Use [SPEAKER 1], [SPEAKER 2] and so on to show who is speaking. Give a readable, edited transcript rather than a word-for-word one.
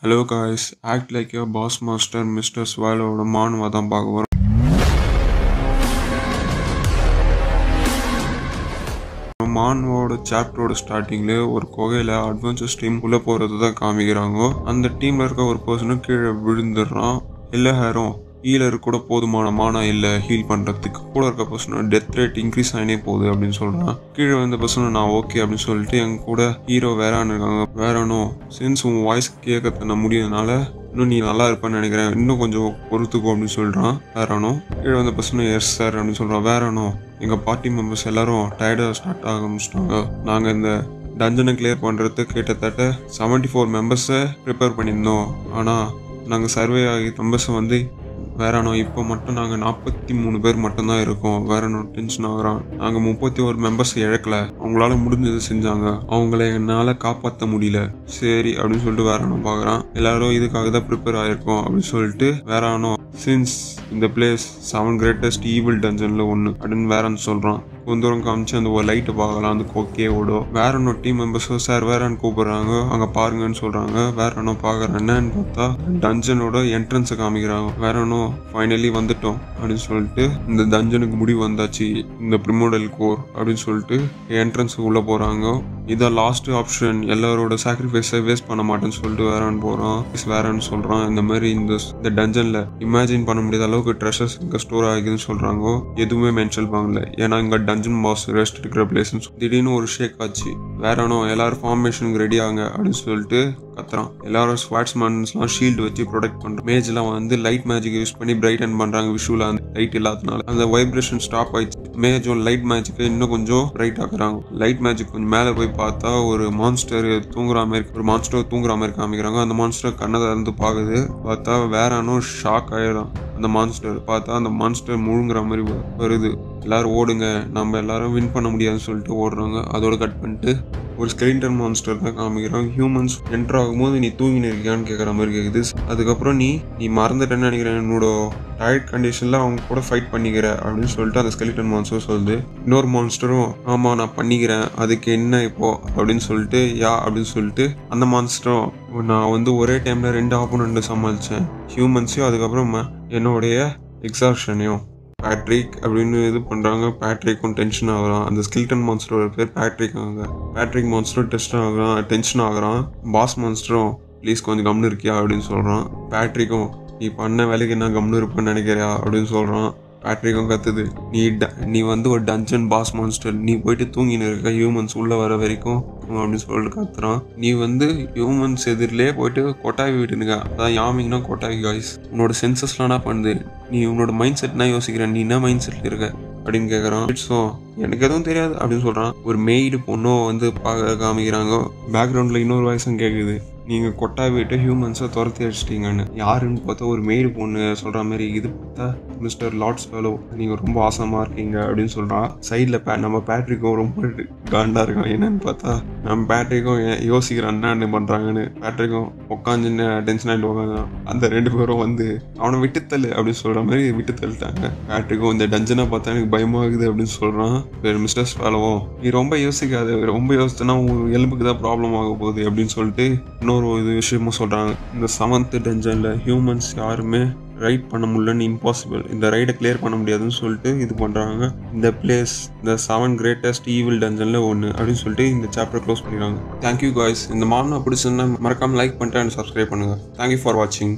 [SPEAKER 1] Hello guys, act like your boss master Mr. Swallow மானுவா தான் பார்க்க போறோம். மானுவோட சாப்டரோட ஸ்டார்டிங்ல ஒரு குகையில அட்வென்ச்சர் டீம் உள்ள போறது தான் காமிக்கிறாங்க. அந்த டீம்ல இருக்க ஒரு பர்சனும் கீழே விழுந்துடுறான். இல்ல ஹேரும் ஹீலர் கூட போதுமான மானா இல்லை ஹீல் பண்ணுறதுக்கு. கூட இருக்க பர்சனோட டெத் ரேட் இன்க்ரீஸ் ஆகினே போகுது அப்படின்னு சொல்கிறான். கீழே வந்த பர்சனும் நான் ஓகே அப்படின்னு சொல்லிட்டு எங்க கூட ஹீரோ வேறான்னு இருக்காங்க. வேறனும் சின்ஸ் உன் வாய்ஸ் கேட்க முடியறதுனால இன்னும் நீ நல்லா இருப்பேன்னு நினைக்கிறேன், இன்னும் கொஞ்சம் பொறுத்துக்கோ அப்படின்னு சொல்கிறான். வேறனும் கீழே வந்த பர்சனும் எஸ் சார் அப்படின்னு சொல்கிறான். வேறனும் எங்கள் பார்ட்டி மெம்பர்ஸ் எல்லாரும் டயர்டாக ஸ்டார்ட் ஆக ஆரம்பிச்சிட்டாங்க. நாங்கள் இந்த டஞ்சனை கிளியர் பண்ணுறதுக்கு கிட்டத்தட்ட 74 மெம்பர்ஸை ப்ரிப்பேர் பண்ணியிருந்தோம். ஆனால் நாங்கள் சர்வே ஆகி மெம்பர்ஸை வந்து வேறனோ இப்போ மட்டும் நாங்கள் 43 பேர் மட்டும்தான் இருக்கோம். வேறனோ டென்ஷன் ஆகுறான். நாங்கள் 31 மெம்பர்ஸ் இழக்கல, அவங்களால முடிஞ்சது செஞ்சாங்க, அவங்கள என்னால் காப்பாற்ற முடியல. சரி அப்படின்னு சொல்லிட்டு வேறனோ பார்க்குறான். எல்லாரும் இதுக்காக தான் ப்ரிப்பேர் ஆகிருக்கோம் அப்படின்னு சொல்லிட்டு வேறனோ சின்ஸ் இந்த பிளேஸ் 7 கிரேட்டஸ்ட் ஈவில் டஞ்சனில் ஒன்று அப்படின்னு வேறன்னு சொல்கிறான். கொஞ்ச தூரம் காமிச்சு அந்த ஒரு லைட்டை பார்க்கலாம், அந்த கொக்கே ஓடும். வேறனோ டீம் மெம்பர்ஸோ சார் வேறன்னு கூப்பிடுறாங்க, அங்கே பாருங்கன்னு சொல்கிறாங்க. வேறனோ பார்க்குறேன். என்னன்னு பார்த்தா டஞ்சனோட என்ட்ரன்ஸை காமிக்கிறாங்க. வேறனோ ஃபைனலி வந்துட்டோம் அப்படின்னு சொல்லிட்டு இந்த டஞ்சனுக்கு முடிவு வந்தாச்சு, இந்த பிரிமோடல் கோர் அப்படின்னு சொல்லிட்டு என்ட்ரன்ஸுக்கு உள்ளே போகிறாங்க. இதான் லாஸ்ட் ஆப்ஷன், எல்லாரோட சாக்ரிஃபைஸை வேஸ்ட் பண்ண மாட்டேன்னு சொல்லிட்டு வேறன்னு போகிறான். வேறன்னு சொல்கிறான். இந்த மாதிரி இந்த டஞ்சனில் இமேஜின் பண்ண முடியாத அளவுக்கு ட்ரெஷர்ஸ் இங்கே ஸ்டோர் ஆகிதுன்னு சொல்கிறாங்க. எதுவுமே மென்ஷன் பண்ணல, ஏன்னா இங்கே டஞ்சன் பாஸ் ரெஸ்ட் இருக்கிற பிளேஸ்ன்னு. திடீர்னு ஒரு ஷேக் ஆச்சு. வேறனோ எல்லாரும் ஃபார்மேஷனுக்கு ரெடி ஆகுங்க அப்படின்னு சொல்லிட்டு கத்துறான். எல்லாரும் ஸ்வாட்ஸ்மேன்ஸ்லாம் ஷீல்டு வச்சு ப்ரொடெக்ட் பண்ணுறாங்க. மேஜ்லாம் வந்து லைட் மேஜிக் யூஸ் பண்ணி பிரைட்டன் பண்ணுறாங்க. விஷுவலாக அந்த லைட் இல்லாதனால அந்த வைப்ரேஷன் ஸ்டாப் ஆயிடுச்சு. மேஜும் லைட் மேஜிக்கை இன்னும் கொஞ்சம் பிரைட் ஆக்குறாங்க. லைட் மேஜிக் கொஞ்சம் மேலே போய் பார்த்தா ஒரு மான்ஸ்டர் தூங்குற மாதிரி காமிக்கிறாங்க. அந்த மான்ஸ்டர் கண்ணை திறந்து பார்க்குது. பார்த்தா வேறனோ ஷாக் ஆயிடும். அந்த மான்ஸ்டர் பார்த்தா அந்த மான்ஸ்டர் முழுங்குற மாதிரி வருது. எல்லாரும் ஓடுங்க, நம்ம எல்லாரும் வின் பண்ண முடியாதுன்னு சொல்லிட்டு ஓடுறாங்க. அதோட கட் பண்ணிட்டு ஒரு ஸ்கெலிட்டன் மான்ஸ்டர் தான் காமிக்கிறாங்க. ஹியூமன்ஸ் என்டர் ஆகும்போது நீ தூங்கின்னு இருக்கியான்னு கேட்குற மாதிரி கேட்குது. அதுக்கப்புறம் நீ மறந்துட்டேன்னு நினைக்கிறேன், என்னோட டயர்ட் கண்டிஷனில் அவங்க கூட ஃபைட் பண்ணிக்கிற அப்படின்னு சொல்லிட்டு அந்த ஸ்கெலிட்டன் மான்ஸ்டர் சொல்லுது. இன்னொரு மான்ஸ்டரும் ஆமாம் நான் பண்ணிக்கிறேன், அதுக்கு என்ன இப்போ அப்படின்னு சொல்லிட்டு அப்படின்னு சொல்லிட்டு அந்த மான்ஸ்டரும் நான் வந்து ஒரே டைமில் 2 ஆப்போனண்ட்டை சமாளித்தேன், ஹியூமன்ஸையும் அதுக்கப்புறம் என்னுடைய எக்ஸார்ஷனையும். பேட்ரிக் அப்படின்னு இது பண்ணுறாங்க. பேட்ரிக்கும் டென்ஷன் ஆகுறான். அந்த ஸ்கெலிட்டன் மான்ஸ்டரோட பேர் பேட்ரிக் ஆகுங்க. பேட்ரிக் மான்ஸ்டரும் டென்ஷன் ஆகுறான். பாஸ் மான்ஸ்டரும் ப்ளீஸ் கொஞ்சம் கம்னு இருக்கியா அப்படின்னு சொல்கிறான். பேட்ரிக்கும் நீ பண்ண வேலைக்கு நான் கம்னு இருப்பேன்னு நினைக்கிறியா அப்படின்னு சொல்கிறான். பேட்ரிக்கும் கத்துது, நீ வந்து ஒரு டஞ்சன் பாஸ் மான்ஸ்டர், நீ போயிட்டு தூங்கின்னு இருக்க ஹியூமன்ஸ் உள்ள வர வரைக்கும் அப்படின்னு சொல்லிட்டு கத்துறான். நீ வந்து ஹியூமன்ஸ் எதிரிலே போயிட்டு கொட்டாவி விட்டுனுங்க, அதான் யாமிங்னா கொட்டாவி காய்ஸ். உன்னோட சென்சஸ்லாம் என்ன பண்ணுது, நீ உன்னோட மைண்ட் செட்னா யோசிக்கிறேன், நீ என்ன மைண்ட் செட்ல இருக்க அப்படின்னு கேட்குறான். ஸோ எனக்கு எதுவும் தெரியாது அப்படின்னு சொல்கிறான். ஒரு மெய்டு பொண்ணும் வந்து பார்க்க காமிக்கிறாங்க. பேக்ரவுண்டில் இன்னொரு வாய்ஸும் கேட்குது, நீங்கள் கொட்டா விட்டு ஹியூமன்ஸை துரத்தி அடிச்சிட்டிங்கன்னு. யாருன்னு பார்த்தா ஒரு மெய்டு பொண்ணு சொல்கிற மாதிரி. இது பார்த்தா மிஸ்டர் லார்ட் ஸ்வெலோ நீங்கள் ரொம்ப ஆசமாக இருக்கீங்க அப்படின்னு சொல்கிறான். சைடில் நம்ம பேட்ரிக்கும் ரொம்ப காண்டாக இருக்கான். என்னன்னு பார்த்தா நம்ம பேட்ரிக்கும் யோசிக்கிறான் என்ன பண்ணுறாங்கன்னு. பேட்ரிக்கும் உட்காந்து டென்ஷன் ஆகிட்டு உட்காந்தான். அந்த 2 பேரும் வந்து அவனை விட்டுத்தள்ளு அப்படின்னு சொல்கிற மாதிரி விட்டு தள்ளிட்டாங்க. பேட்ரிக்கும் இந்த டஞ்சனை பார்த்தா எனக்கு பயமாகுது அப்படின்னு சொல்கிறான். மிஸ்டர் ஸ்வெலோவோ நீ ரொம்ப யோசிக்காது, ரொம்ப யோசிச்சனா உன் எலும்புக்கு தான் ப்ராப்ளம் ஆக போகுது அப்படின்னு சொல்லிட்டு இன்னொரு விஷயமும் சொல்கிறாங்க. இந்த 7th டஞ்சனில் ஹியூமன்ஸ் யாருமே ரைட் பண்ண முடியலன்னு இம்பாசிபிள், இந்த ரைடை கிளியர் பண்ண முடியாதுன்னு சொல்லிட்டு இது பண்ணுறாங்க. இந்த பிளேஸ் இந்த 7 கிரேட்டஸ்ட் ஈவில் டஞ்சனில் ஒன்று அப்படின்னு சொல்லிட்டு இந்த சாப்டர் க்ளோஸ் பண்ணிடுறாங்க. Thank you guys. இந்த மாடனை பிடிச்சிருந்தா மறக்காமல் லைக் பண்ணிட்டு அண்ட் சப்ஸ்கிரைப் பண்ணுங்கள். தேங்க்யூ ஃபார் வாட்சிங்.